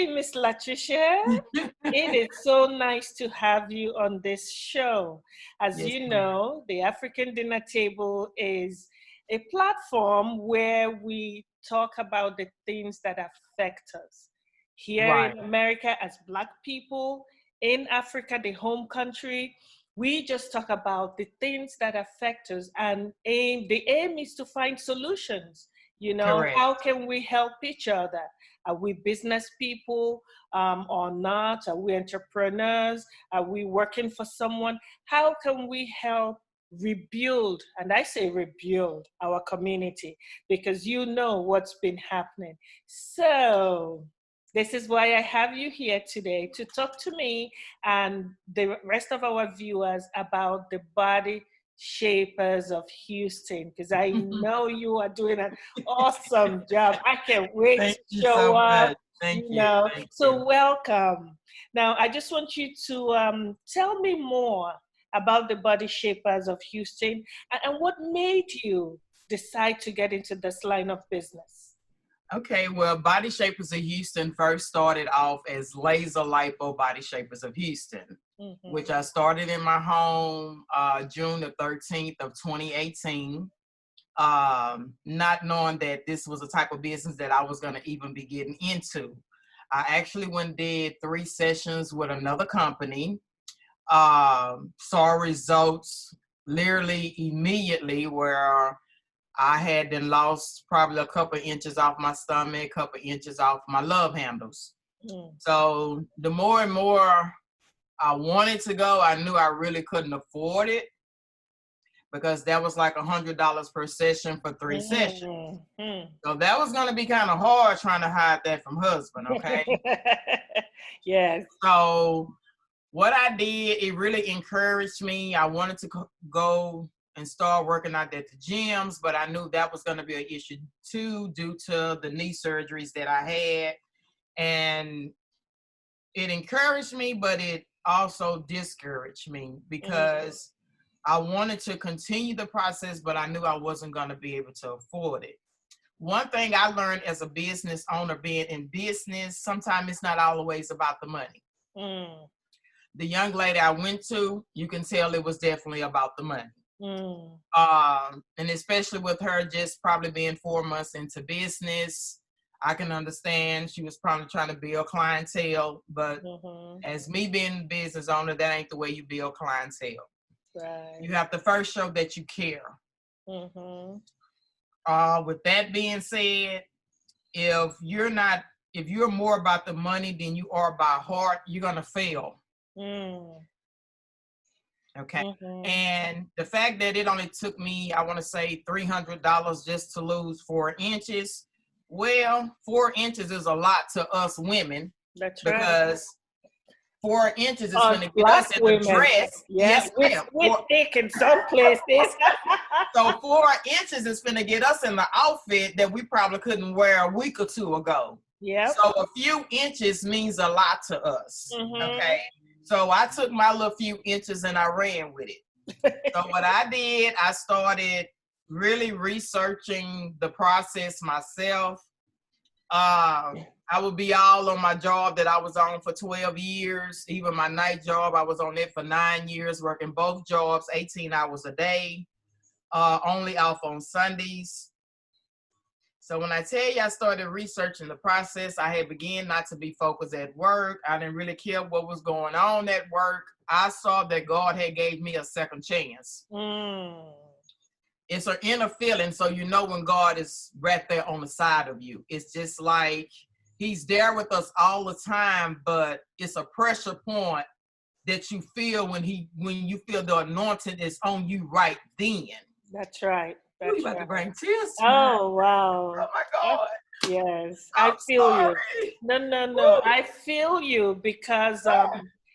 Hey, Miss Latresia. It is so nice to have you on this show. As Yes, you ma'am. know, the African Dinner Table is a platform where we talk about the things that affect us. Here Right. in America, as Black people, in Africa, the home country, we just talk about the things that affect us, and the aim is to find solutions. How Correct. can we help each other? Are we business people or not? Are we entrepreneurs? Are we working for someone? How can we help rebuild, and I say rebuild, our community? Because you know what's been happening. So, this is why I have you here today to talk to me and the rest of our viewers about the Body Shapers of Houston, because I know you are doing an awesome job. I can't wait Thank to you show so up, much. Thank you you. know. Thank you. So, welcome. Now, I just want you to tell me more about the Body Shapers of Houston and what made you decide to get into this line of business. Okay, well, Body Shapers of Houston first started off as Laser Lipo Body Shapers of Houston, which Mm-hmm. I started in my home June the 13th of 2018, not knowing that this was a type of business that I was going to even be getting into. I actually went and did 3 sessions with another company, saw results literally immediately where I had then lost probably a couple inches off my stomach, a couple inches off my love handles. Mm. So the more and more I wanted to go, I knew I really couldn't afford it because that was like $100 per session for 3 sessions. Mm-hmm. So that was going to be kind of hard trying to hide that from husband, okay? Yes. So what I did, it really encouraged me. I wanted to go and start working out at the gyms, but I knew that was going to be an issue too due to the knee surgeries that I had. And it encouraged me, but it also discouraged me Mm. because I wanted to continue the process, but I knew I wasn't going to be able to afford it. One thing I learned as a business owner being in business, sometimes it's not always about the money. Mm. The young lady I went to, you can tell it was definitely about the money. Mm. And especially with her just probably being 4 months into business, I can understand she was probably trying to build clientele, but Mm-hmm. as me being a business owner, that ain't the way you build clientele. Right. You have to first show that you care. Mm-hmm. With that being said, if you're more about the money than you are by heart, you're gonna fail. Mm. Okay. Mm-hmm. And the fact that it only took me, I want to say $300 just to lose 4 inches. Well, 4 inches is a lot to us women That's right. because 4 inches is Us going to get Black us in a women. dress. Yeah, Yes, with ma'am. with thick in some places. So 4 inches is going to get us in the outfit that we probably couldn't wear a week or 2 ago. Yep. So a few inches means a lot to us. Mm-hmm. Okay. So I took my little few inches and I ran with it. So what I did, I started really researching the process myself. I would be all on my job that I was on for 12 years. Even my night job, I was on it for 9 years, working both jobs, 18 hours a day, only off on Sundays. So when I tell you I started researching the process, I had began not to be focused at work. I didn't really care what was going on at work. I saw that God had gave me a second chance. Mm. It's an inner feeling, so you know when God is right there on the side of you. It's just like he's there with us all the time, but it's a pressure point that you feel when you feel the anointing is on you right then. That's right. Ooh, you That's about to right. bring tears to my, Oh, wow. oh my Uh, God. yes, I I'm feel you. sorry. No, no, no. Woo. I feel you because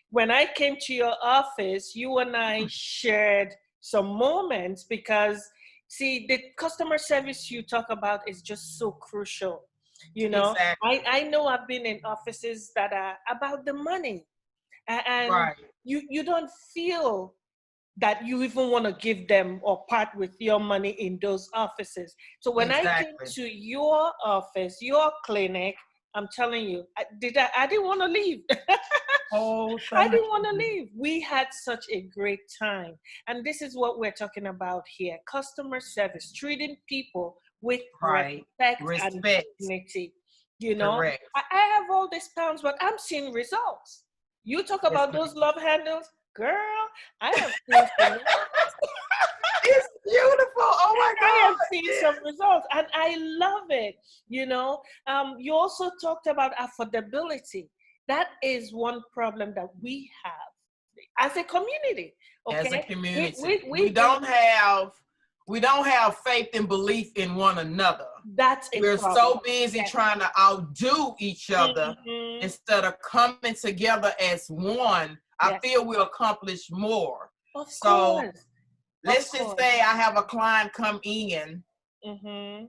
when I came to your office, you and I shared some moments because, see, the customer service you talk about is just so crucial. Exactly. I know I've been in offices that are about the money, and Right. you don't feel that you even want to give them or part with your money in those offices. So when I came Exactly. to your office, your clinic, I'm telling you, I didn't want to leave. Oh, I thank didn't want to you. leave. We had such a great time. And this is what we're talking about here. Customer service, treating people with Right. respect and Respect. dignity. You know, Correct. I have all these pounds, but I'm seeing results. You talk Yes, about ma'am. those love handles, girl, I have seen some results. It's beautiful. Oh my I have God. seen some results and I love it. You know, you also talked about affordability. That is one problem that we have as a community. As a Okay, community, we do. we don't have faith and belief in one another. That's a We're problem. so busy Yes. trying to outdo each other Mhm. instead of coming together as one. I Yes. feel we'll accomplish more. Of So course. let's Of just course. say I have a client come in Mm-hmm.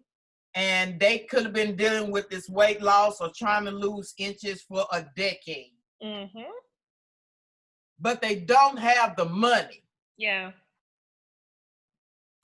and they could have been dealing with this weight loss or trying to lose inches for a decade, Mm-hmm. but they don't have the money. Yeah.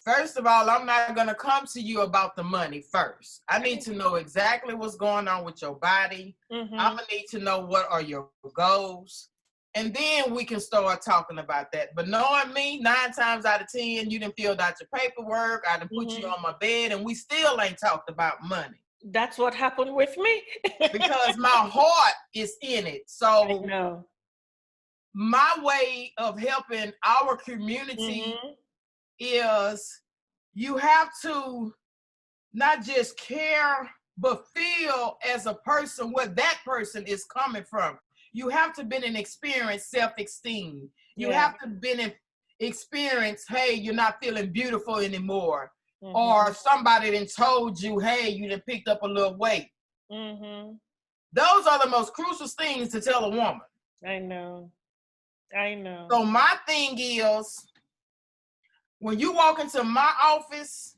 First of all, I'm not going to come to you about the money first. I need to know exactly what's going on with your body. Mm-hmm. I'm going to need to know what are your goals. And then we can start talking about that. But knowing me, 9 times out of 10, you done filled out your paperwork. I done put you on my bed and we still ain't talked about money. That's what happened with me. Because my heart is in it. I So know. my way of helping our community is you have to not just care, but feel as a person where that person is coming from. You have to been an experienced self-esteem. You have to been an experience, hey, you're not feeling beautiful anymore. Or somebody then told you, hey, you done picked up a little weight. Those are the most crucial things to tell a woman. I know. I know. So my thing is, when you walk into my office,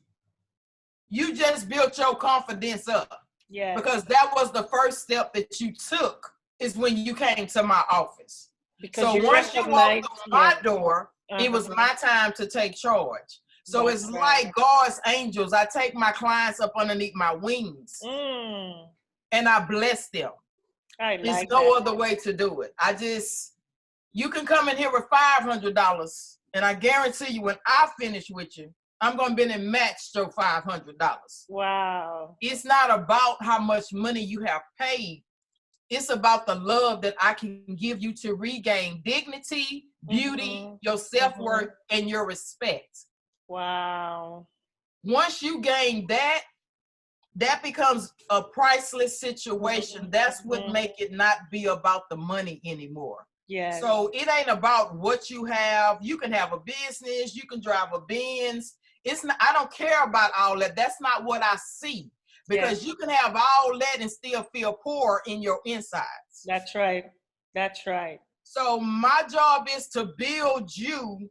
you just built your confidence up. Yeah. Because that was the first step that you took, is when you came to my office. Because so once you walked through my door, it was my time to take charge. So That's it's right. like God's angels. I take my clients up underneath my wings and I bless them. There's no other way to do it. You can come in here with $500 and I guarantee you when I finish with you, I'm going to be in match your $500. Wow. It's not about how much money you have paid. It's about the love that I can give you to regain dignity, beauty, your self-worth, and your respect. Wow. Once you gain that, that becomes a priceless situation. That's what make it not be about the money anymore. Yes. So it ain't about what you have. You can have a business. You can drive a Benz. It's not, I don't care about all that. That's not what I see. Because you can have all that and still feel poor in your insides. That's right. That's right. So my job is to build you.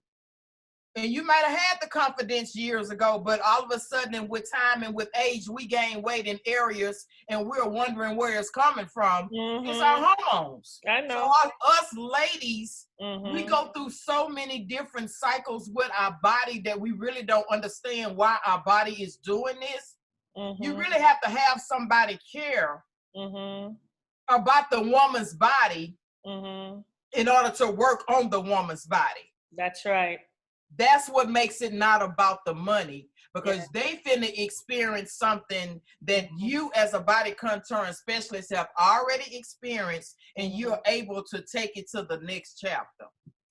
And you might have had the confidence years ago, but all of a sudden, and with time and with age, we gain weight in areas and we're wondering where it's coming from. It's our hormones. I know. So us ladies, we go through so many different cycles with our body that we really don't understand why our body is doing this. You really have to have somebody care about the woman's body in order to work on the woman's body. That's right. That's what makes it not about the money, because they finna experience something that you as a body contouring specialist have already experienced, and you're able to take it to the next chapter.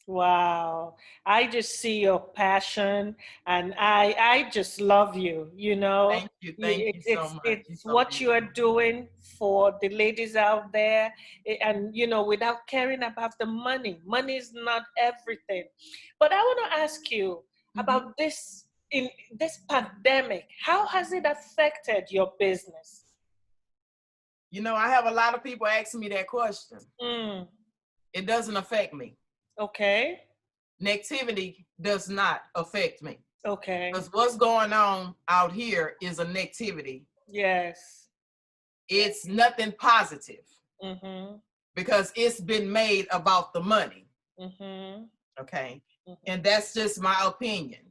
Wow. I just see your passion and I just love you, you know. Thank you. Thank you so much. It's what you are doing for the ladies out there. And, you know, without caring about the money. Money is not everything. But I want to ask you about this, in this pandemic. How has it affected your business? You know, I have a lot of people asking me that question. It doesn't affect me. Okay. Negativity does not affect me. Okay. Because what's going on out here is a negativity. Yes. It's nothing positive. Because it's been made about the money. Okay. And that's just my opinion.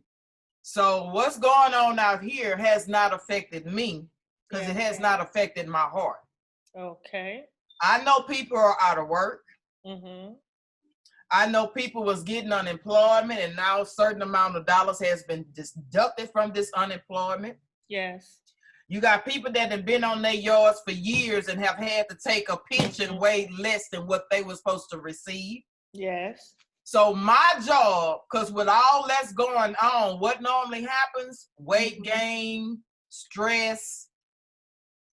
So what's going on out here has not affected me, because it has not affected my heart. Okay. I know people are out of work. Mm-hmm. I know people was getting unemployment, and now a certain amount of dollars has been deducted from this unemployment. Yes. You got people that have been on their yards for years and have had to take a pension way less than what they were supposed to receive. Yes. So my job, because with all that's going on, what normally happens? Weight gain, stress.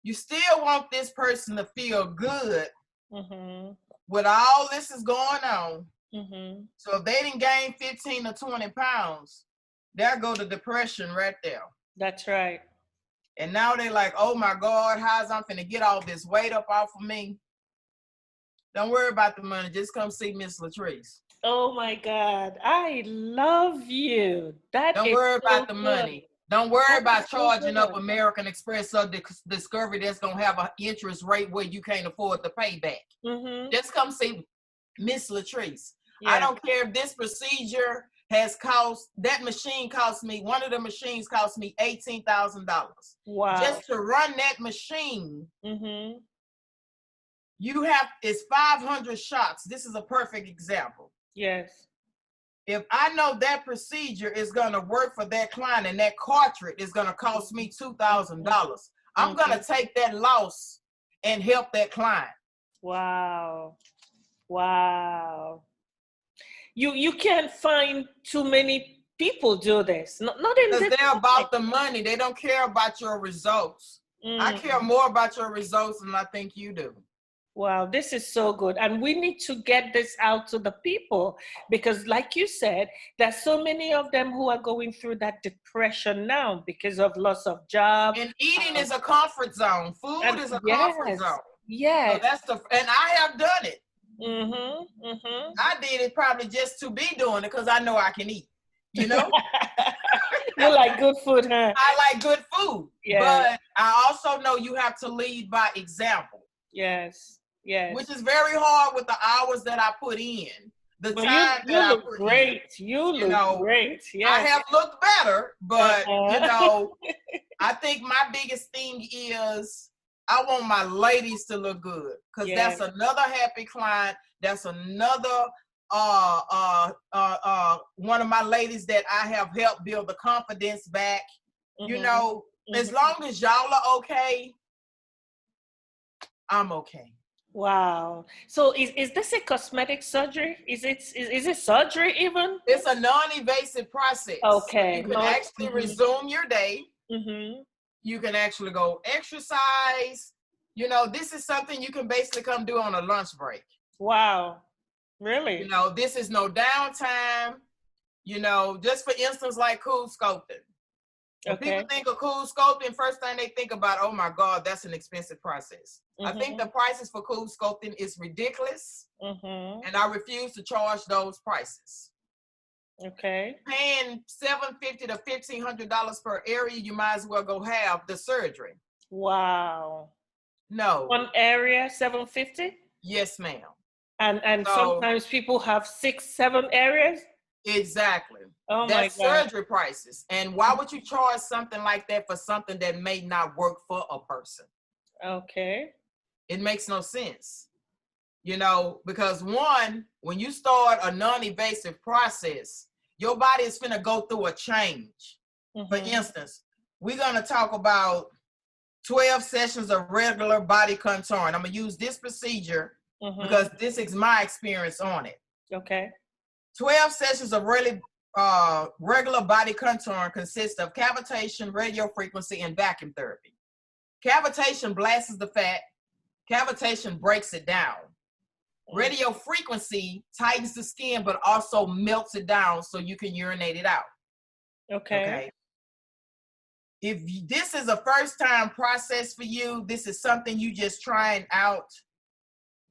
You still want this person to feel good with all this is going on. So if they didn't gain 15 or 20 pounds, there go the depression right there. That's right. And now they're like, oh my God, how's I'm finna get all this weight up off of me? Don't worry about the money. Just come see Miss Latresia. Oh my God. I love you. Don't worry about the money. Don't worry about charging up good. American Express or Discovery that's going to have an interest rate where you can't afford to pay back. Just come see Miss Latresia. I don't care if this procedure has cost, that machine cost me, one of the machines cost me $18,000. Wow. Just to run that machine, you have, it's 500 shots. This is a perfect example. Yes. If I know that procedure is going to work for that client and that cartridge is going to cost me $2,000, I'm going to take that loss and help that client. Wow. Wow. You can't find too many people do this. Not in because this they're about the money. They don't care about your results. I care more about your results than I think you do. Wow, this is so good. And we need to get this out to the people because like you said, there's so many of them who are going through that depression now because of loss of job. And eating is a comfort zone. Food is a comfort zone. Yes. So that's and I have done it. I did it probably just to be doing it because I know I can eat, you know? You like good food, huh? I like good food. But I also know you have to lead by example. Yes. Yes. Which is very hard with the hours that I put in. The but time you that look I put great. in. You look great. Yes. I have looked better, but you know, I think my biggest thing is I want my ladies to look good because that's another happy client. That's another one of my ladies that I have helped build the confidence back. You know, as long as y'all are okay, I'm okay. Wow. So is this a cosmetic surgery? Is it surgery even? It's a non-invasive process. Okay. So you can actually resume your day. You can actually go exercise. You know, this is something you can basically come do on a lunch break. Wow. Really? You know, this is no downtime. You know, just for instance, like cool sculpting. When people think of cool sculpting, first thing they think about, oh my God, that's an expensive process. I think the prices for cool sculpting is ridiculous. And I refuse to charge those prices. Okay. Paying $750 to $1,500 per area, you might as well go have the surgery. Wow. No. One area, $750? Yes, ma'am. And so, sometimes people have 6, 7 areas? Exactly. Oh that's my God. Surgery prices. And why would you charge something like that for something that may not work for a person? Okay. It makes no sense. You know, because one, when you start a non-invasive process, your body is going to go through a change. For instance, we're going to talk about 12 sessions of regular body contouring. I'm going to use this procedure because this is my experience on it. Okay. 12 sessions of really regular body contouring consist of cavitation, radio frequency, and vacuum therapy. Cavitation blasts the fat. Cavitation breaks it down. Radio frequency tightens the skin, but also melts it down so you can urinate it out. Okay. If this is a first-time process for you, this is something you just trying out,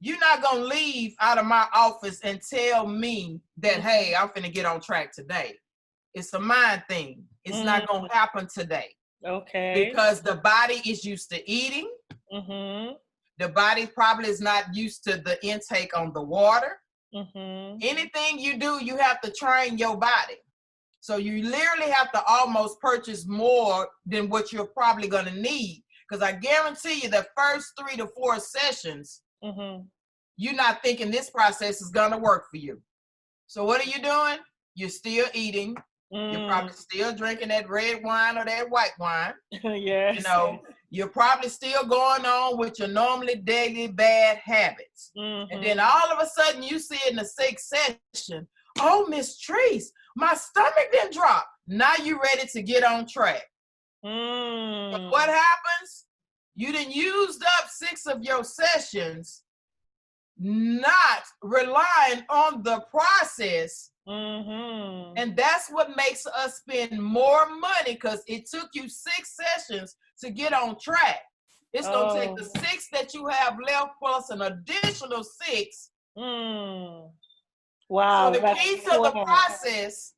you're not going to leave out of my office and tell me that, hey, I'm finna get on track today. It's a mind thing. It's not going to happen today. Okay. Because the body is used to eating. The body probably is not used to the intake on the water. Anything you do, you have to train your body. So you literally have to almost purchase more than what you're probably going to need. Because I guarantee you the first 3 to 4 sessions, you're not thinking this process is going to work for you. So what are you doing? You're still eating. You're probably still drinking that red wine or that white wine. Yes. You know, you're probably still going on with your normally daily bad habits. And then all of a sudden you see in the 6th session, oh, Miss Treese, my stomach didn't drop. Now you're ready to get on track. But what happens? You done used up 6 of your sessions not relying on the process. And that's what makes us spend more money, because it took you 6 sessions to get on track. It's going to take the 6 that you have left plus an additional 6. Wow. So the key to the process,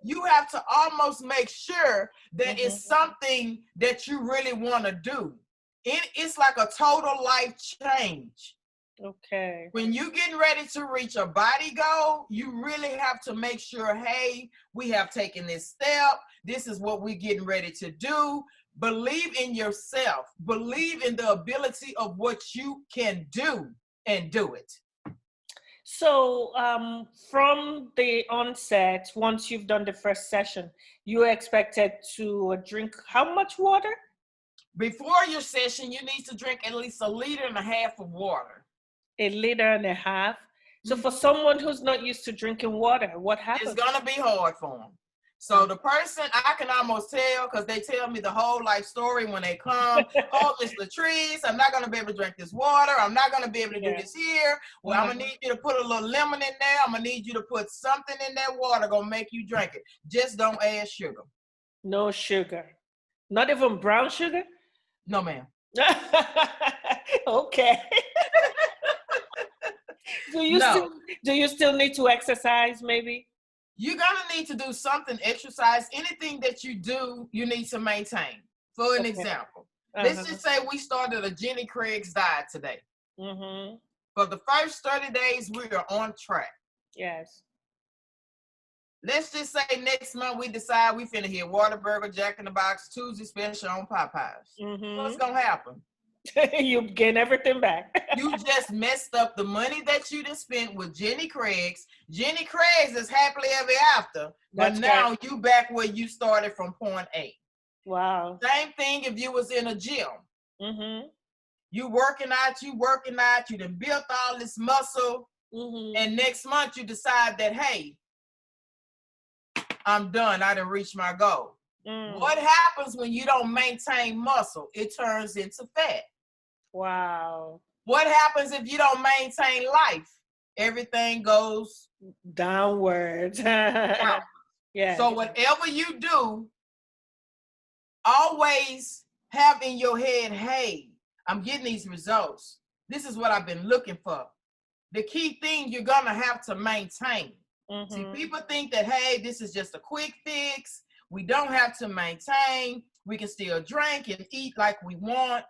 you have to almost make sure that it's something that you really want to do. It's like a total life change. Okay. When you're getting ready to reach a body goal, you really have to make sure, hey, we have taken this step. This is what we're getting ready to do. Believe in yourself. Believe in the ability of what you can do, and do it. So from the onset, once you've done the first session, you expected to drink how much water? Before your session, you need to drink at least 1.5 liters of water. 1.5 liters. So for someone who's not used to drinking water, what happens? It's gonna be hard for them. So the person, I can almost tell, because they tell me the whole life story when they come. Oh, Miss Latresia, I'm not gonna be able to drink this water. I'm not gonna be able to do this here. Well, I'm gonna need you to put a little lemon in there. I'm gonna need you to put something in that water gonna make you drink it. Just don't add sugar. No sugar. Not even brown sugar? No, ma'am. Okay. Do you still need to exercise maybe? You're gonna need to do something, exercise. Anything that you do, you need to maintain. For an example, let's just say we started a Jenny Craig's diet today. For the first 30 days, we are on track. Yes. Let's just say next month we decide we finna hit Whataburger, Jack in the Box, Tuesday special on Popeyes. What's gonna happen? You gain everything back. You just messed up the money that you just spent with Jenny Craig's. Jenny Craig's is happily ever after, but now you back where you started from point A. Wow. Same thing if you was in a gym. You working out, you done built all this muscle, and next month you decide that, hey, I'm done, I done reached my goal. What happens when you don't maintain muscle? It turns into fat. Wow. What happens if you don't maintain life? Everything goes downwards. Yeah. So whatever you do, always have in your head, hey, I'm getting these results. This is what I've been looking for. The key thing you're gonna have to maintain. See, people think that, hey, this is just a quick fix. We don't have to maintain. We can still drink and eat like we want.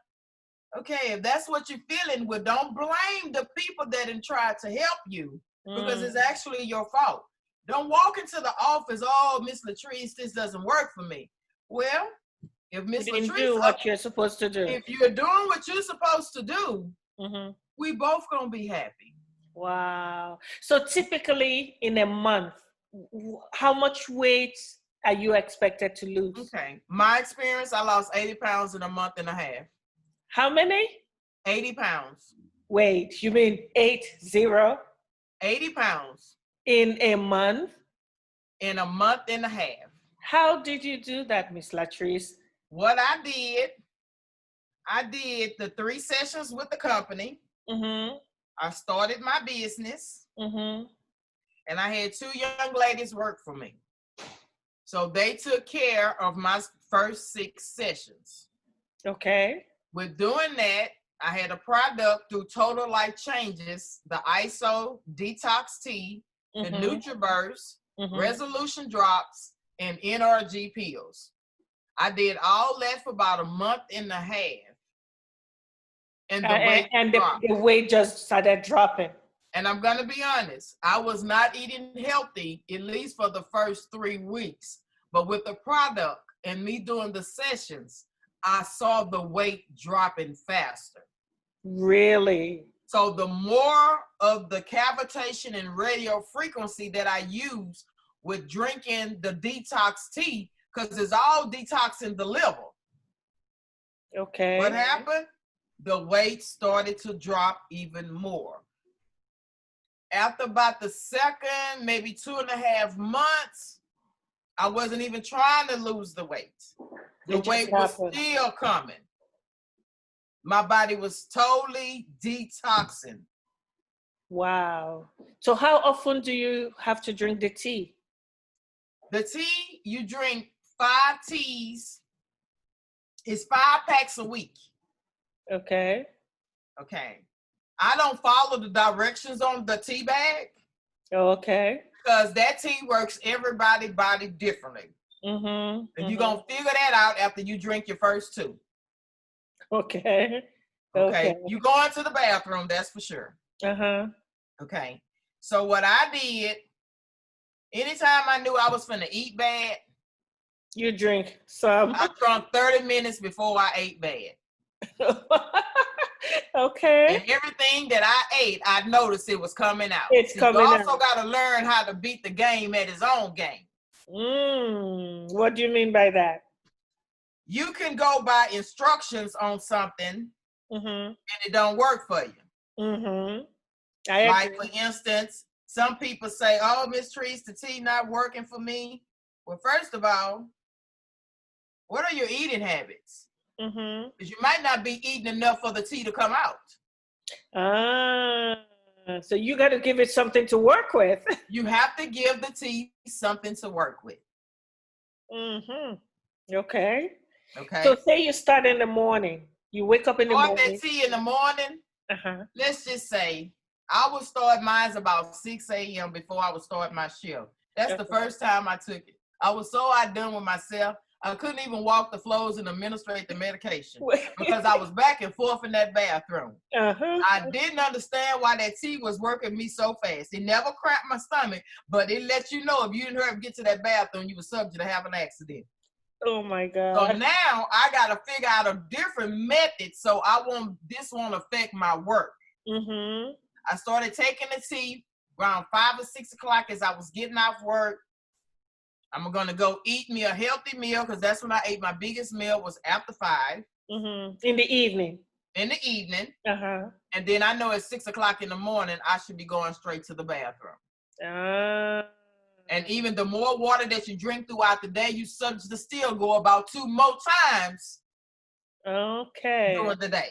Okay, if that's what you're feeling, well, don't blame the people that didn't try to help you, because it's actually your fault. Don't walk into the office, oh, Miss Latresia, this doesn't work for me. Well, if Miss Latresia, do what you're supposed to do. If you're doing what you're supposed to do, we both gonna be happy. Wow. So typically in a month, how much weight are you expected to lose? Okay, my experience, I lost 80 pounds in a month and a half. How many? 80 pounds. Wait, you mean 80? 80 pounds. In a month? In a month and a half. How did you do that, Miss Latresia? What I did the 3 sessions with the company. I started my business. And I had 2 young ladies work for me. So they took care of my first 6 sessions. Okay. With doing that, I had a product through Total Life Changes, the ISO Detox Tea, the NutriBurst, Resolution Drops, and NRG pills. I did all that for about a month and a half. And the weight just started dropping. And I'm going to be honest, I was not eating healthy, at least for the first 3 weeks. But with the product and me doing the sessions, I saw the weight dropping faster. Really? So the more of the cavitation and radio frequency that I use with drinking the detox tea, because it's all detoxing the liver. Okay. What happened? The weight started to drop even more. After about the second, maybe 2.5 months, I wasn't even trying to lose the weight. The weight was still coming. My body was totally detoxing. Wow. So how often do you have to drink the tea? The tea, you drink 5 teas. It's 5 packs a week. Okay. Okay. I don't follow the directions on the tea bag. Okay. Because that tea works everybody's body differently. And you're going to figure that out after you drink your first 2. Okay. Okay. You go into the bathroom, that's for sure. Okay. So what I did, anytime I knew I was finna eat bad, you drink some. I drunk 30 minutes before I ate bad. Okay. And everything that I ate, I noticed it was coming out. It's coming out. You also got to learn how to beat the game at his own game. What do you mean by that? You can go by instructions on something and it don't work for you. Like, for instance, some people say, oh, Miss Treese, the tea not working for me. Well, first of all, what are your eating habits? Because you might not be eating enough for the tea to come out. So you got to give it something to work with. You have to give the tea something to work with. Okay. Okay. So say you start in the morning. You wake up in the morning. That tea in the morning. Let's just say I would start mine about 6 a.m. before I would start my shift. That's the first time I took it. I was so outdone with myself. I couldn't even walk the floors and administrate the medication because I was back and forth in that bathroom. I didn't understand why that tea was working me so fast. It never cramped my stomach, but it let you know if you didn't hurry to get to that bathroom, you were subject to have an accident. Oh my God. So now I got to figure out a different method so this won't affect my work. I started taking the tea around 5 or 6 o'clock as I was getting off work. I'm going to go eat me a healthy meal because that's when I ate my biggest meal was after 5. In the evening. In the evening. And then I know at 6 o'clock in the morning, I should be going straight to the bathroom. And even the more water that you drink throughout the day, you subject to still go about 2 more times during the day.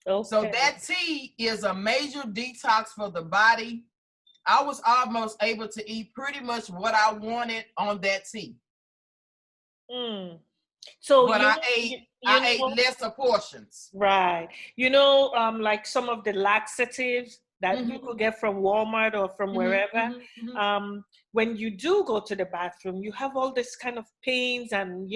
So that tea is a major detox for the body. I was almost able to eat pretty much what I wanted on that tea. So but I ate lesser portions. Right. Like some of the laxatives that you could get from Walmart or from wherever. When you do go to the bathroom, you have all this kind of pains and,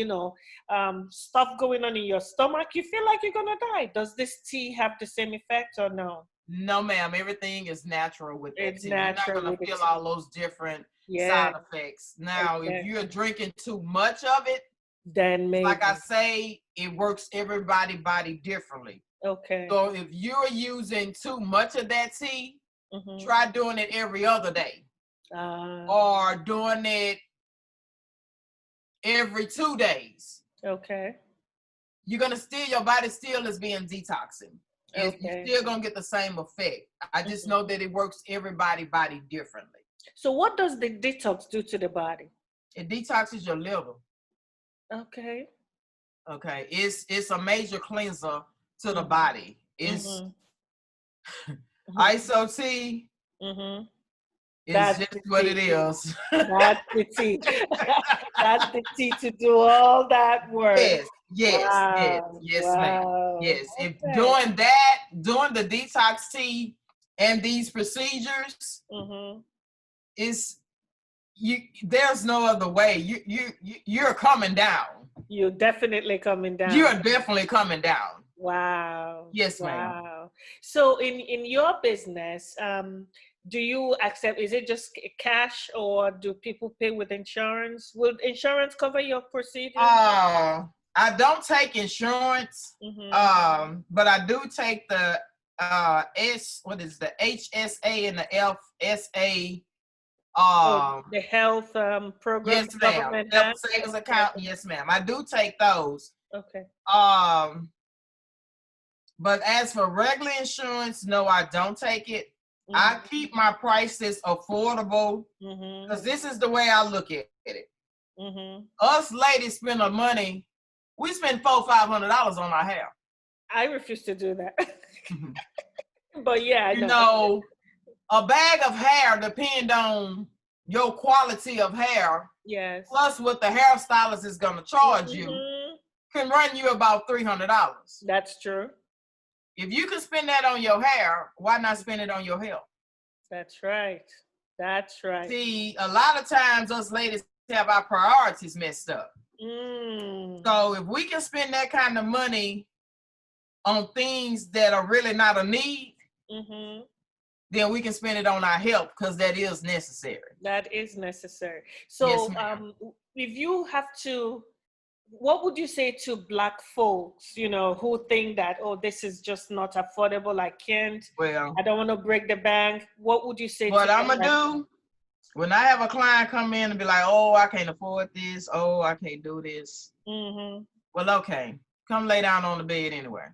stuff going on in your stomach. You feel like you're going to die. Does this tea have the same effect or no? No, ma'am. Everything is natural with that tea. You're not going to feel all those different side effects. Now, if you're drinking too much of it, then maybe, like I say, it works everybody's body differently. Okay. So if you're using too much of that tea, try doing it every other day. Or doing it every 2 days. Okay. You're going to your body still is being detoxing. You're still going to get the same effect. I just know that it works everybody's body differently. So what does the detox do to the body? It detoxes your liver. Okay. Okay. It's a major cleanser to the body. It's ISO tea. It's just what it is. That's the tea. That's the tea to do all that work. Yes, wow. ma'am. Yes. Okay. If doing the detox tea and these procedures there's no other way. You're coming down. You're definitely coming down. You're definitely coming down. Wow. Yes, ma'am. Wow. So in your business, do you accept, is it just cash or do people pay with insurance? Will insurance cover your procedure? I don't take insurance, but I do take the HSA and the FSA. The health program Yes, the ma'am. government Health has. savings account. Yes, ma'am. I do take those. Okay. But as for regular insurance, no, I don't take it. I keep my prices affordable because this is the way I look at it. Us ladies spend our money. We spend $400-500 on our hair. I refuse to do that. But yeah, I you know. A bag of hair depend on your quality of hair. Yes. Plus what the hairstylist is going to charge you can run you about $300. That's true. If you can spend that on your hair, why not spend it on your health? That's right. That's right. See, a lot of times us ladies have our priorities messed up. So if we can spend that kind of money on things that are really not a need, then we can spend it on our health because that is necessary. That is necessary. So yes, if you have to, what would you say to Black folks, who think that, oh, this is just not affordable, I can't, I don't want to break the bank? What would you say to them? What I'm going to do, when I have a client come in and be like, oh, I can't afford this, oh, I can't do this. Well, okay, come lay down on the bed anyway.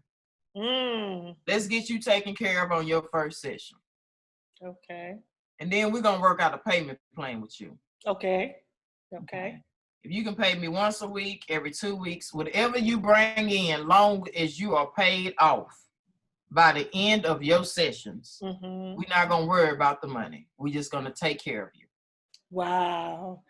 Let's get you taken care of on your first session. Okay. And then we're going to work out a payment plan with you. Okay. If you can pay me once a week, every 2 weeks, whatever you bring in, long as you are paid off by the end of your sessions, we're not going to worry about the money. We're just going to take care of you. Wow.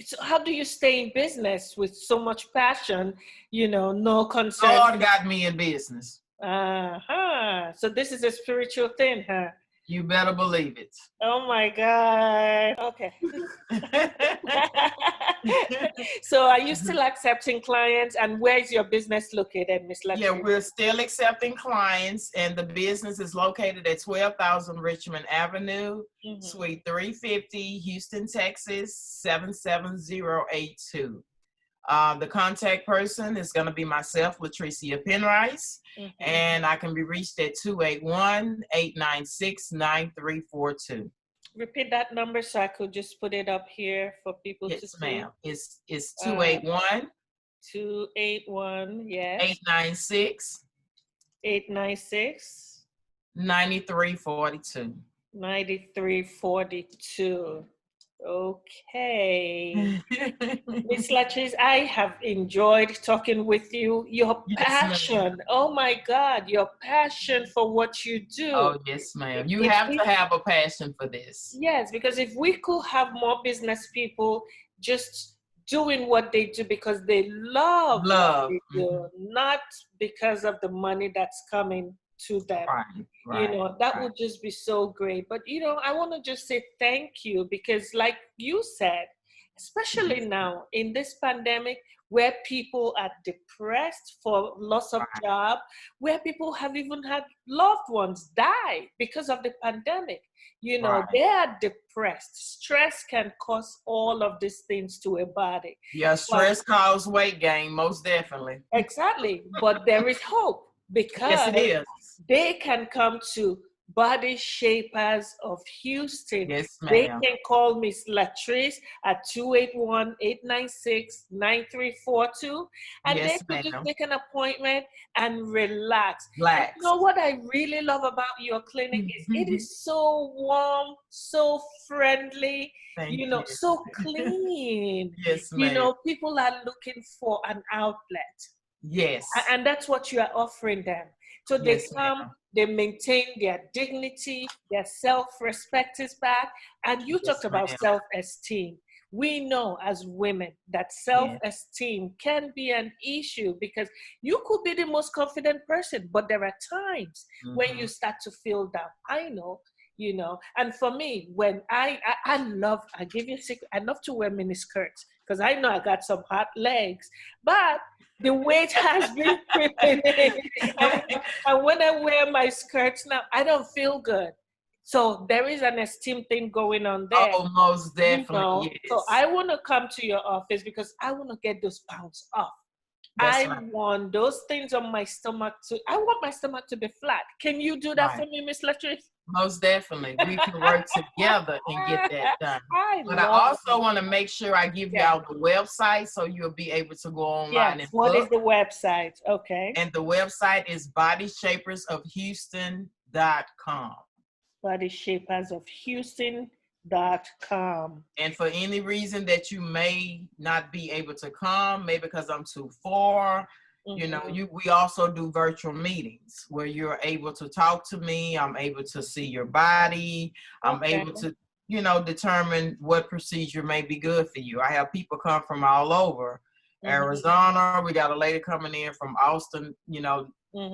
So how do you stay in business with so much passion, no concern? God got me in business. So this is a spiritual thing, huh? You better believe it. Oh my God. Okay. So are you still accepting clients, and where is your business located, Ms. Latresia? Yeah, we're still accepting clients, and the business is located at 12,000 Richmond Avenue, Suite 350, Houston, Texas, 77082. The contact person is going to be myself, Latresia Penrice, and I can be reached at 281-896-9342. Repeat that number so I could just put it up here for people to see. Yes, ma'am. It's 281. 281, yes. 896. 896. 9342. 9342. Okay. Ms. Latresia, I have enjoyed talking with you. Your passion, oh my God, your passion for what you do. Oh, yes, ma'am. You have to have a passion for this. Yes, because if we could have more business people just doing what they do because they love what they do, not because of the money that's coming to them. That would just be so great. But I want to just say thank you, because like you said, especially now in this pandemic where people are depressed for loss of job, where people have even had loved ones die because of the pandemic, they are depressed. Stress can cause all of these things to a body. Yeah, stress causes weight gain, most definitely. Exactly. But there is hope, because yes, it is. They can come to Body Shapers of Houston. Yes, ma'am. They can call Ms. Latresia at 281-896-9342, and they could just make an appointment and relax. You know what I really love about your clinic is it is so warm, so friendly, so clean. Yes, ma'am. People are looking for an outlet. Yes. And that's what you are offering them. So they come, they maintain their dignity, their self-respect is back. And you talked about self-esteem. We know as women that self-esteem can be an issue, because you could be the most confident person, but there are times when you start to feel down. I know. And for me, when I give you a secret, I love to wear mini skirts because I know I got some hot legs, but the weight has been creeping in. And when I wear my skirts now, I don't feel good. So there is an esteem thing going on there. Oh, most definitely. Yes. So I want to come to your office because I want to get those pounds off. That's I right. want those things on my stomach I want my stomach to be flat. Can you do that Right. for me, Miss Latrice? Most definitely. We can work together and get that done. I But I love also it. want to make sure I give you Yeah. out the website so you'll be able to go online Yes. and What is book. the website? Okay. And the website is BodyshapersofHouston.com. BodyshapersofHouston.com. And for any reason that you may not be able to come, maybe because I'm too far, we also do virtual meetings where you're able to talk to me. I'm able to see your body. I'm able to, determine what procedure may be good for you. I have people come from all over. Arizona, we got a lady coming in from Austin,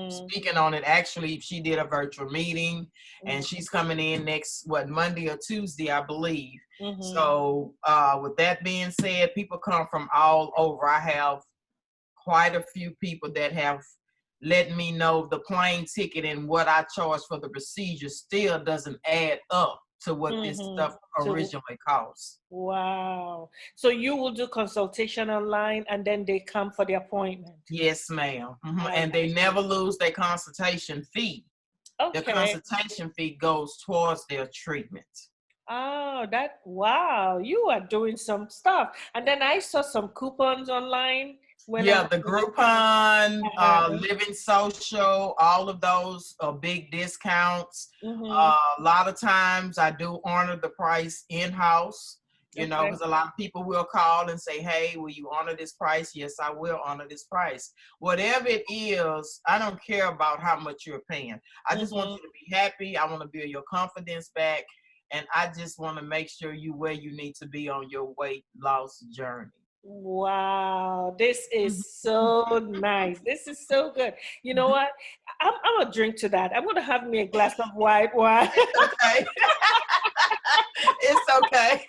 speaking on it. Actually, she did a virtual meeting and she's coming in next, Monday or Tuesday, I believe. So with that being said, people come from all over. I have quite a few people that have let me know the plane ticket and what I charge for the procedure still doesn't add up to what this stuff originally costs. Wow. So you will do consultation online and then they come for the appointment? Yes, ma'am. And they never lose their consultation fee. Okay. The consultation fee goes towards their treatment. Oh, wow. You are doing some stuff. And then I saw some coupons online. The Groupon, Living Social, all of those are big discounts. A lot of times I do honor the price in-house, because a lot of people will call and say, hey, will you honor this price? Yes, I will honor this price. Whatever it is, I don't care about how much you're paying. I just want you to be happy. I want to build your confidence back. And I just want to make sure you're where you need to be on your weight loss journey. Wow, this is so nice. This is so good. You know what? I'm gonna drink to that. I'm gonna have me a glass of white wine. Okay. It's okay.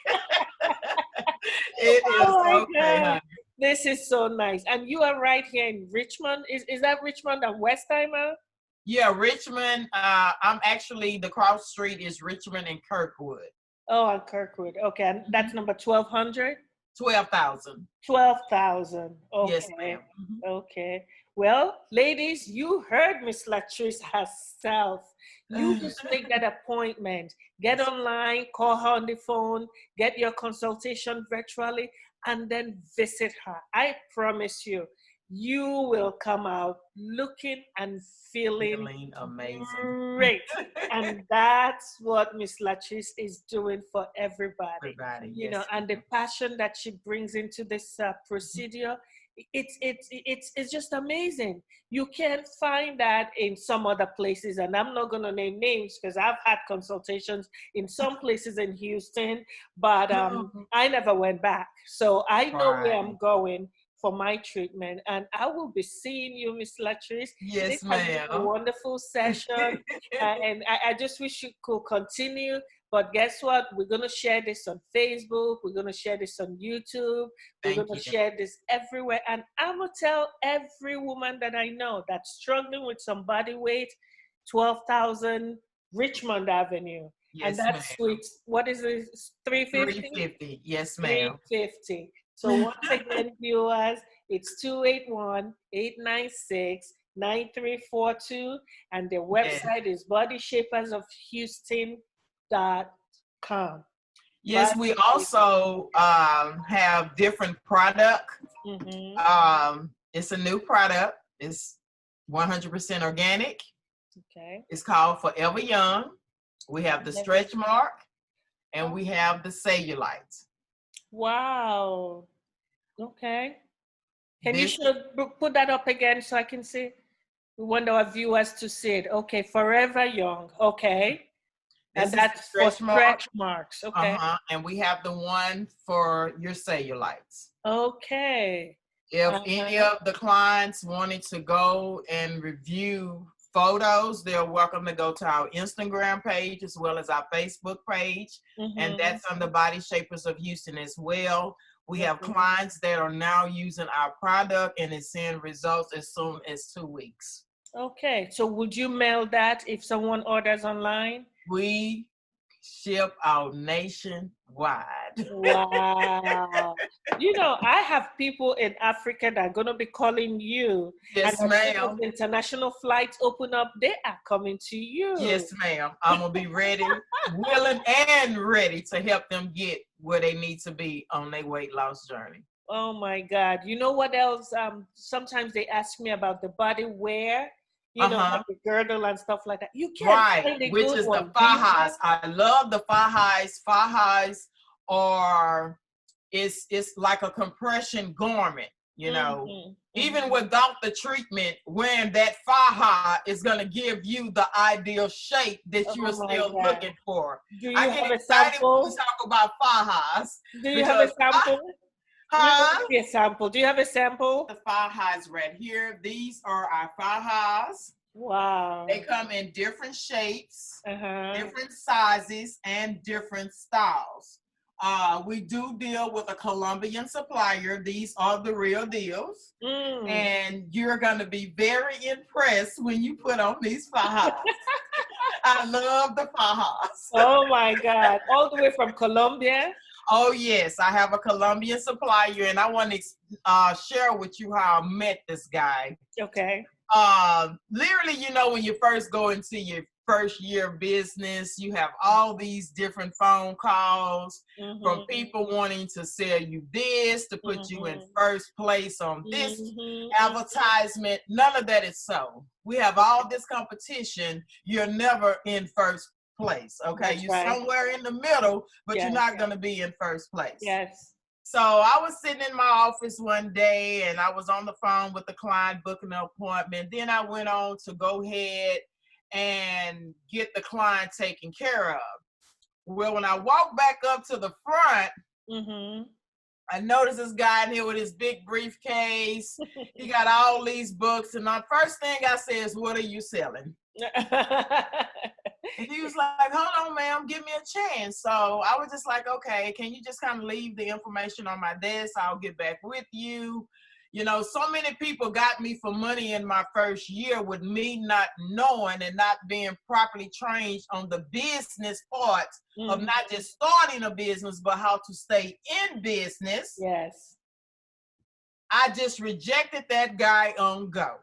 It is okay, honey. This is so nice. And you are right here in Richmond. Is that Richmond and Westheimer? Yeah, Richmond. I'm actually, the cross street is Richmond and Kirkwood. Oh, and Kirkwood. Okay, and that's number 1200? 12,000. 12,000. Okay. Yes, ma'am. Okay. Well, ladies, you heard Miss Latrice herself. You just make that appointment. Get online, call her on the phone, get your consultation virtually, and then visit her. I promise you, you will come out looking and feeling amazing. Great. And that's what Miss Latrice is doing for everybody. You know, and the passion that she brings into this procedure, it's just amazing. You can't find that in some other places, and I'm not going to name names because I've had consultations in some places in Houston, but I never went back. So I know where I'm going for my treatment, and I will be seeing you, Miss Latrice. Yes, ma'am. This has been a wonderful session, and I just wish you could continue. But guess what? We're going to share this on Facebook. We're going to share this on YouTube. We're going to share this everywhere. And I'm going to tell every woman that I know that's struggling with some body weight, 12,000 Richmond Avenue. Yes, and that's sweet. What is it? 350? 350. Yes, ma'am. 350. So once again, viewers, it's 281-896-9342. And their website is BodyshapersofHouston.com. Yes, we also have different product. It's a new product. It's 100% organic. Okay. It's called Forever Young. We have the stretch mark and we have the cellulite. Wow. Okay. Can you put that up again so I can see? We want our viewers to see it. Okay, Forever Young. Okay. And that's for stretch marks. Okay. And we have the one for your cellulites. Okay. If any of the clients wanted to go and review photos, they're welcome to go to our Instagram page as well as our Facebook page. And that's on the Body Shapers of Houston as well. We have clients that are now using our product and is seeing results as soon as 2 weeks. Okay. So would you mail that if someone orders online? We ship out nationwide. Wow. I have people in Africa that are going to be calling you. Yes, and as soon ma'am. as international flights open up, they are coming to you. Yes, ma'am. I'm going to be ready, willing, and ready to help them get where they need to be on their weight loss journey. Oh my God. You know what else? Sometimes they ask me about the body wear, like the girdle and stuff like that. You can't find a which good is one. the fajas. I love the fajas. Fajas are, it's like a compression garment, Even without the treatment, wearing that faja is going to give you the ideal shape that you're still looking for. Do you have a sample? When we talk about fajas. Do you have a sample? Huh? A sample. Do you have a sample? The fajas right here. These are our fajas. Wow. They come in different shapes, different sizes, and different styles. We do deal with a Colombian supplier. These are the real deals. And you're going to be very impressed when you put on these fajas. I love the fajas. Oh my God. All the way from Colombia? Oh, yes. I have a Colombian supplier, and I want to share with you how I met this guy. Okay. Literally, when you first go into your first year of business, you have all these different phone calls from people wanting to sell you this, to put you in first place on this advertisement. None of that is so. We have all this competition. You're never in first place. Okay. That's you're right. Somewhere in the middle, but you're not going to be in first place. Yes. So I was sitting in my office one day and I was on the phone with the client booking an appointment. Then I went on to go ahead and get the client taken care of. Well, when I walked back up to the front, I noticed this guy in here with his big briefcase. He got all these books. And the first thing I said is, "What are you selling?" And he was like, "Hold on, ma'am, give me a chance." So I was just like, "Okay, can you just kind of leave the information on my desk? I'll get back with you." So many people got me for money in my first year with me not knowing and not being properly trained on the business part of not just starting a business, but how to stay in business. Yes. I just rejected that guy on go.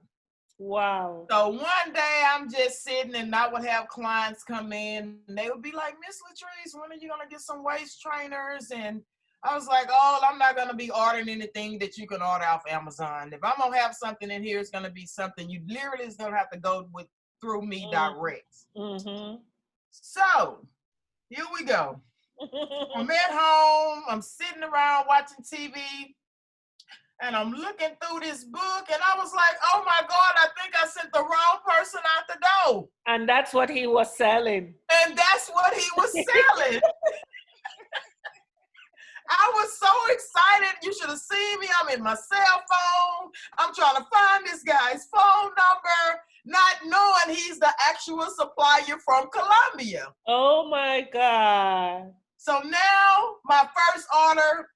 Wow. So one day I'm just sitting and I would have clients come in and they would be like, "Miss Latresia, when are you going to get some waist trainers?" And I was like, "Oh, I'm not going to be ordering anything that you can order off Amazon. If I'm going to have something in here, it's going to be something you literally is going to have to go through me direct." So here we go. I'm at home. I'm sitting around watching TV. And I'm looking through this book, and I was like, "Oh my God, I think I sent the wrong person out the door." And that's what he was selling. And that's what he was selling. I was so excited. You should have seen me. I'm in my cell phone. I'm trying to find this guy's phone number, not knowing he's the actual supplier from Colombia. Oh my God. So now my first order,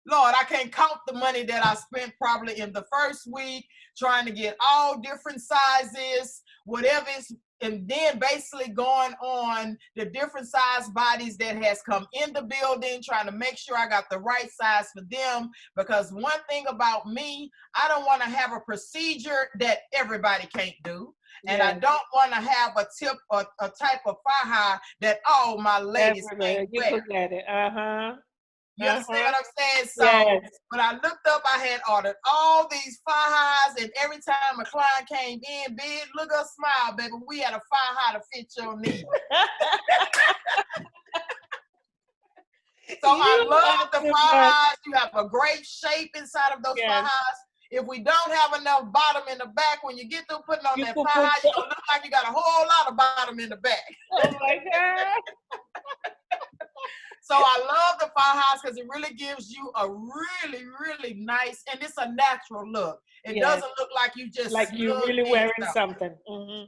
Lord, I can't count the money that I spent probably in the first week trying to get all different sizes, whatever is, and then basically going on the different size bodies that has come in the building, trying to make sure I got the right size for them. Because one thing about me, I don't want to have a procedure that everybody can't do. And I don't want to have a tip or a type of faja that all my ladies can't wear. You understand what I'm saying? So when I looked up, I had ordered all these fajas, and every time a client came in, "Big, look up, smile, baby. We had a faja to fit your needs." So I love the fajas. You have a great shape inside of those fajas. If we don't have enough bottom in the back, when you get through putting on that faja, you're going to look like you got a whole lot of bottom in the back. Oh my God. So I love the fajas because it really gives you a really, really nice, and it's a natural look. It doesn't look like you just like you're really wearing something.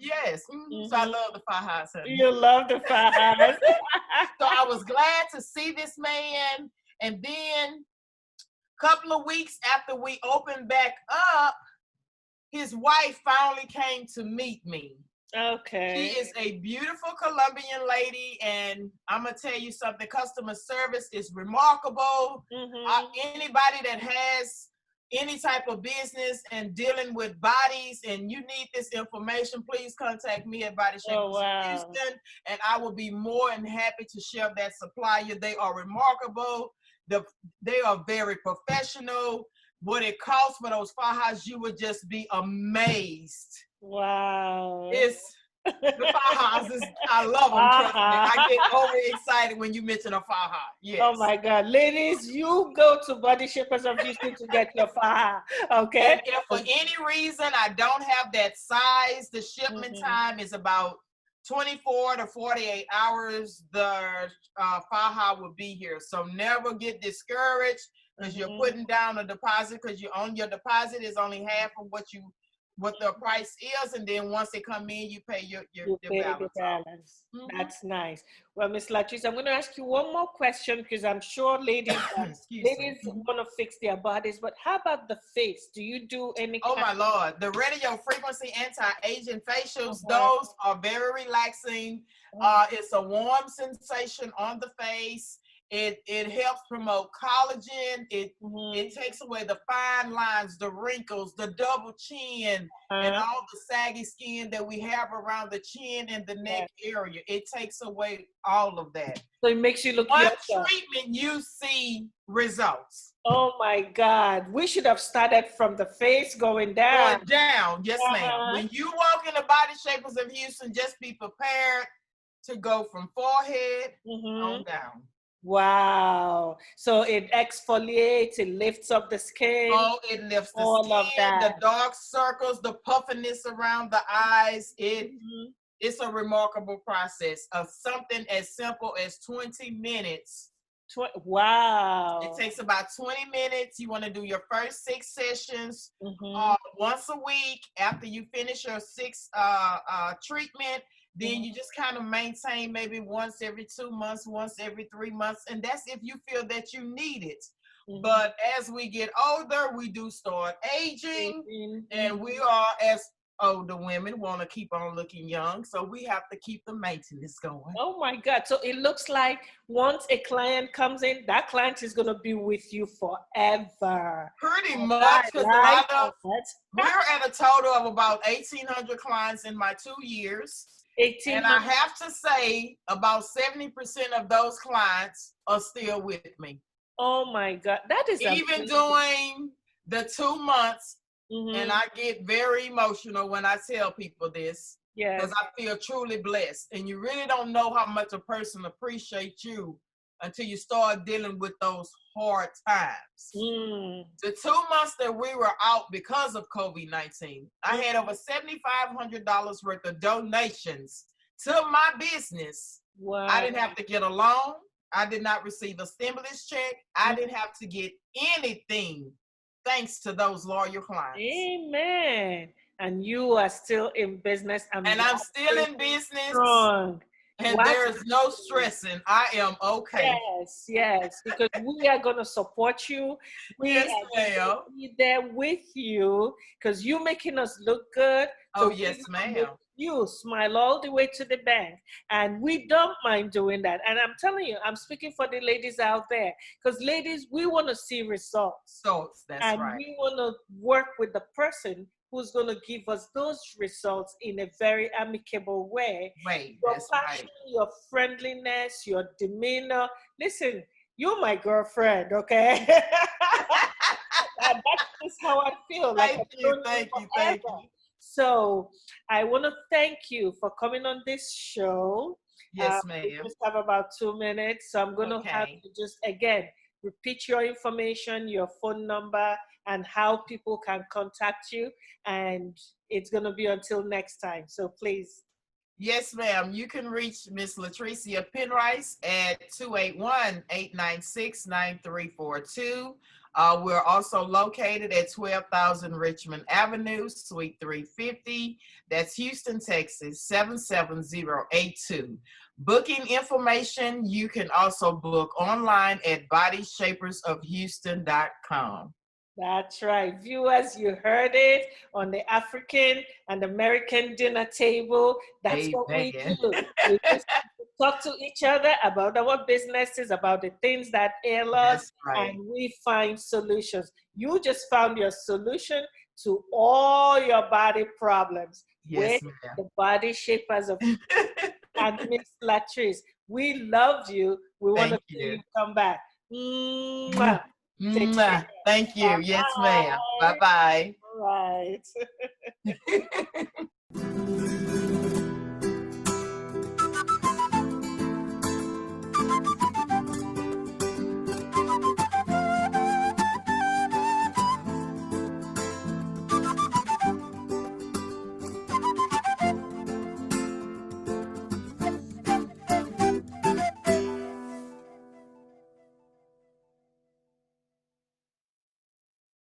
Yes. So I love the fajas. You love the fajas. So I was glad to see this man. And then a couple of weeks after we opened back up, his wife finally came to meet me. She Okay. is a beautiful Colombian lady, and I'm gonna tell you something. Customer service is remarkable. Mm-hmm. Anybody that has any type of business and dealing with bodies, and you need this information, please contact me at Body Oh, Shapers of wow. Houston, and I will be more than happy to share that supplier. They are remarkable. They are very professional. What it costs for those fajas, you would just be amazed. Wow. It's the fajas is, I love them, trust me. I get overexcited when you mention a faja. Oh Yes. my God. Ladies, you go to Body Shapers of Houston to get your faja. Okay. And if for any reason I don't have that size, the shipment Mhm. time is about 24 to 48 hours. The faja will be here. So never get discouraged because you're Mhm. putting down a deposit, because you own your deposit is only half of what the price is, and then once they come in, you pay your You pay the balance off. balance. That's nice. Well, Miss Latrice, I'm going to ask you one more question because I'm sure ladies Excuse me. ladies want to fix their bodies, but how about the face? Do you do any Oh kind my Lord, the radio frequency anti-aging facials, of those are very relaxing. It's a warm sensation on the face. It helps promote collagen. It takes away the fine lines, the wrinkles, the double chin, and all the saggy skin that we have around the chin and the neck area. It takes away all of that. So it makes you look One younger. treatment, you see results. Oh my God. We should have started from the face going down. Going down, yes, ma'am. When you walk in the Body Shapers of Houston, just be prepared to go from forehead on down. Wow. So it exfoliates, it lifts up the skin, Oh, it lifts the all of skin, that. the dark circles, the puffiness around the eyes. It's a remarkable process of something as simple as 20 minutes. Wow. It takes about 20 minutes. You want to do your first 6 sessions once a week. After you finish your 6 treatment, then you just kind of maintain maybe once every 2 months, once every 3 months. And that's if you feel that you need it. But as we get older, we do start aging, and we are, as older women, want to keep on looking young. So we have to keep the maintenance going. Oh my God. So it looks like once a client comes in, that client is going to be with you forever. Pretty much, because a lot of, we're at a total of about 1,800 clients in my 2 years. 1800. And I have to say about 70% of those clients are still with me. Oh my God. That is even amazing. During the 2 months. And I get very emotional when I tell people this, because I feel truly blessed. And you really don't know how much a person appreciates you until you start dealing with those hard times. The 2 months that we were out because of COVID-19, I had over $7,500 worth of donations to my business. Wow. I didn't have to get a loan. I did not receive a stimulus check. I didn't have to get anything, thanks to those loyal clients. Amen. And you are still in business. And I'm still in business. Strong. And there is no stressing. I am okay. Yes, because we are going to support you. We are going to be there with you because you're making us look good. So yes, ma'am. You smile all the way to the bank. And we don't mind doing that. And I'm telling you, I'm speaking for the ladies out there, because ladies, we want to see results. That's and right. We want to work with the person who's going to give us those results in a very amicable way. Your passion, your friendliness, your demeanor. Listen, you're my girlfriend, okay? That's how I feel. Thank you. So I want to thank you for coming on this show. Yes, ma'am. We just have about 2 minutes, so I'm going to have to just, again, repeat your information, your phone number, and how people can contact you. And it's going to be until next time. So please. Yes, ma'am. You can reach Miss Latresia Penrice at 281-896-9342. We're also located at 12,000 Richmond Avenue, Suite 350. That's Houston, Texas, 77082. Booking information, you can also book online at bodyshapersofhouston.com. That's right. Viewers, you heard it on the African and American dinner table. That's what we Amen. do. We just talk to each other about our businesses, about the things that ail us, That's right. and we find solutions. You just found your solution to all your body problems with Yes, ma'am. the Body Shapers of and Miss Latrice. We loved you. We want to Thank see you. you come back. Mwah. Take care. Mwah. Thank you. Yes, ma'am. Bye-bye. Bye-bye. All right.